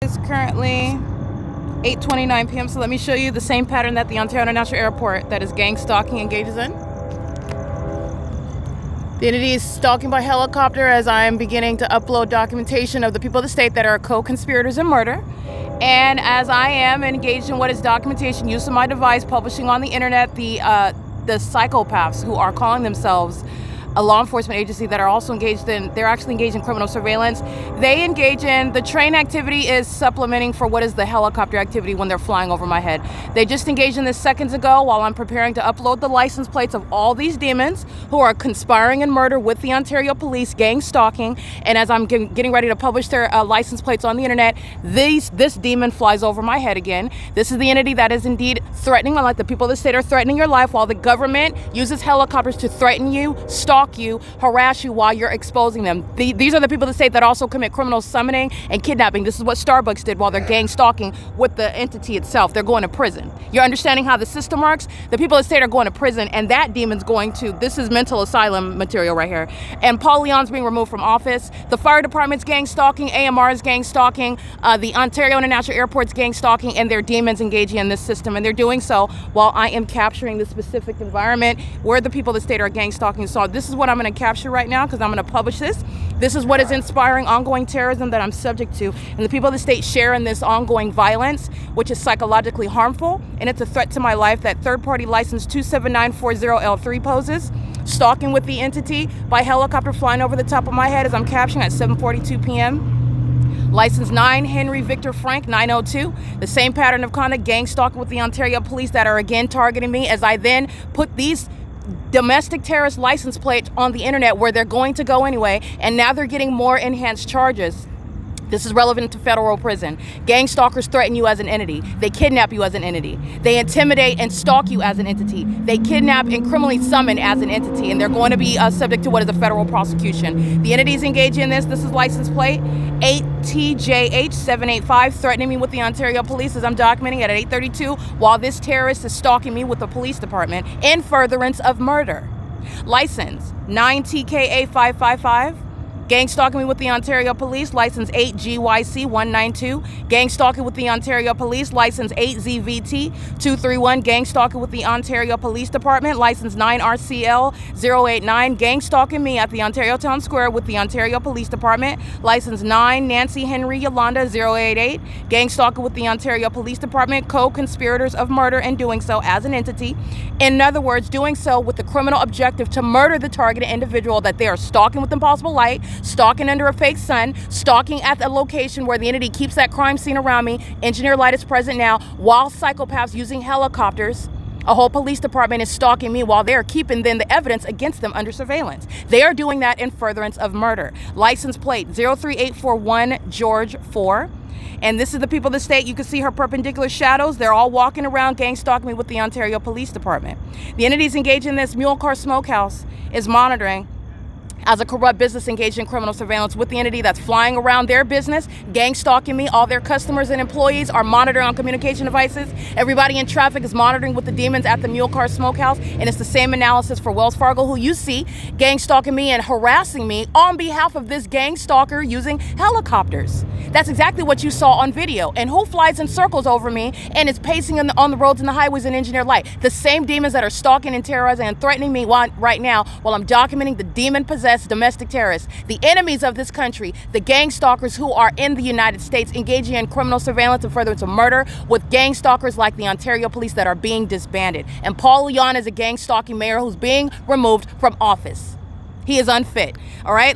It's currently 8:29 p.m. So let me show you the same pattern that the Ontario International Airport, that is gang stalking, engages in. The entity is stalking by helicopter as I am beginning to upload documentation of the people of the state that are co-conspirators in murder. And as I am engaged in what is documentation, use of my device, publishing on the internet, the psychopaths who are calling themselves a law enforcement agency that are also they're actually engaged in criminal surveillance. They engage in, the train activity is supplementing for what is the helicopter activity when they're flying over my head. They just engaged in this seconds ago while I'm preparing to upload the license plates of all these demons who are conspiring in murder with the Ontario police, gang stalking. And as I'm getting ready to publish their license plates on the internet, this demon flies over my head again. This is the entity that is indeed threatening my life. The people of the state are threatening your life while the government uses helicopters to threaten you, stalk you, harass you while you're exposing them. These are the people of the state that also commit criminal summoning and kidnapping. This is what Starbucks did while they're gang stalking with the entity itself. They're going to prison. You're understanding how the system works? The people of the state are going to prison, and that demon's going to, this is mental asylum material right here. And Paul Leon's being removed from office. The fire department's gang stalking, AMR is gang stalking, the Ontario International Airport's gang stalking, and their demons engaging in this system. And they're doing so while I am capturing the specific environment where the people of the state are gang stalking. So this is what I'm going to capture right now because I'm going to publish this. This is what is inspiring ongoing terrorism that I'm subject to. And the people of the state share in this ongoing violence, which is psychologically harmful, and it's a threat to my life that third-party license 27940L3 poses. Stalking with the entity by helicopter flying over the top of my head as I'm capturing at 7:42 p.m. License 9 Henry Victor Frank 902. The same pattern of conduct, gang stalking with the Ontario police that are again targeting me as I then put these domestic terrorist license plates on the internet where they're going to go anyway, and now they're getting more enhanced charges. This is relevant to federal prison. Gang stalkers threaten you as an entity. They kidnap you as an entity. They intimidate and stalk you as an entity. They kidnap and criminally summon as an entity, and they're going to be subject to what is a federal prosecution. The entities engaged in this is license plate 8TJH785, threatening me with the Ontario police as I'm documenting at 8:32 while this terrorist is stalking me with the police department in furtherance of murder. License 9TKA555. Gang stalking me with the Ontario police, license 8GYC192. Gang stalking with the Ontario police, license 8ZVT231. Gang stalking with the Ontario Police Department, license 9RCL089. Gang stalking me at the Ontario Town Square with the Ontario Police Department, license 9 Nancy Henry Yolanda 088. Gang stalking with the Ontario Police Department, co-conspirators of murder and doing so as an entity. In other words, doing so with the criminal objective to murder the targeted individual that they are stalking with impossible light, stalking under a fake sun, stalking at the location where the entity keeps that crime scene around me. Engineer light is present now, while psychopaths using helicopters, a whole police department is stalking me while they're keeping then the evidence against them under surveillance. They are doing that in furtherance of murder. License plate 03841 George 4. And this is the people of the state. You can see her perpendicular shadows. They're all walking around gang stalking me with the Ontario Police Department. The entities engaged in this Mule Car Smokehouse is monitoring as a corrupt business engaged in criminal surveillance with the entity that's flying around their business, gang stalking me. All their customers and employees are monitoring on communication devices. Everybody in traffic is monitoring with the demons at the Mule Car Smokehouse, and it's the same analysis for Wells Fargo, who you see gang stalking me and harassing me on behalf of this gang stalker using helicopters. That's exactly what you saw on video. And who flies in circles over me and is pacing on the roads and the highways in engineer light? The same demons that are stalking and terrorizing and threatening me right now while I'm documenting the demon-possessed domestic terrorists, the enemies of this country, the gang stalkers who are in the United States engaging in criminal surveillance and furtherance of murder with gang stalkers like the Ontario police that are being disbanded. And Paul Leon is a gang stalking mayor who's being removed from office. He is unfit. All right.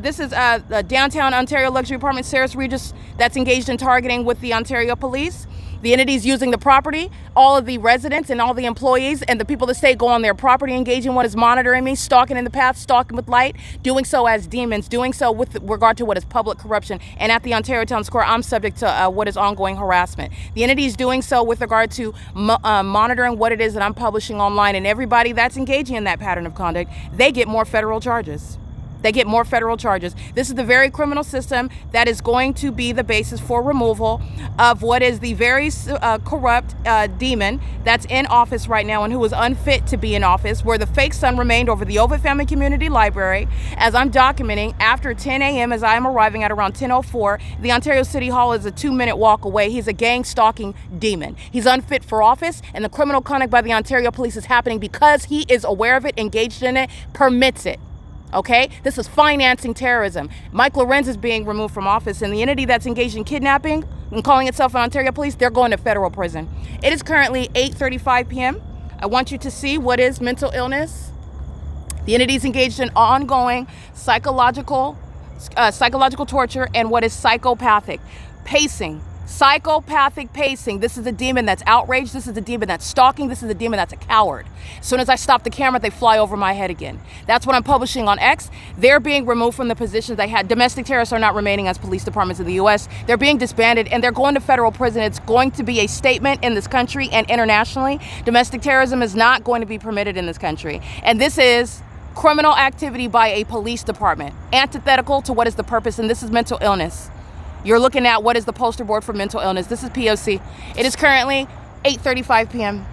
This is the downtown Ontario luxury apartment, Sarah's Regis, that's engaged in targeting with the Ontario police. The entities using the property, all of the residents and all the employees and the people of the state go on their property, engaging what is monitoring me, stalking in the path, stalking with light, doing so as demons, doing so with regard to what is public corruption. And at the Ontario Town Square, I'm subject to what is ongoing harassment. The entities doing so with regard to monitoring what it is that I'm publishing online, and everybody that's engaging in that pattern of conduct, they get more federal charges. They get more federal charges. This is the very criminal system that is going to be the basis for removal of what is the very corrupt demon that's in office right now and who is unfit to be in office, where the fake sun remained over the Ovid Family Community Library. As I'm documenting, after 10 a.m., as I am arriving at around 10:04, the Ontario City Hall is a 2-minute walk away. He's a gang-stalking demon. He's unfit for office, and the criminal conduct by the Ontario Police is happening because he is aware of it, engaged in it, permits it. Okay, this is financing terrorism. Mike LORENZ is being removed from office, and the entity that's engaged in kidnapping and calling itself an Ontario Police, they're going to federal prison. It is currently 8:35 p.m. I want you to see what is mental illness. The entity is engaged in ongoing psychological torture and what is psychopathic pacing. Psychopathic pacing. This is a demon that's outraged. This is a demon that's stalking. This is a demon that's a coward. As soon as I stop the camera, they fly over my head again. That's what I'm publishing on X. They're being removed from the positions they had. Domestic terrorists are not remaining as police departments in the U.S. They're being disbanded and they're going to federal prison. It's going to be a statement in this country and internationally. Domestic terrorism is not going to be permitted in this country. And this is criminal activity by a police department, antithetical to what is the purpose, and this is mental illness. You're looking at what is the poster board for mental illness. This is P.O.C. It is currently 8:35 p.m.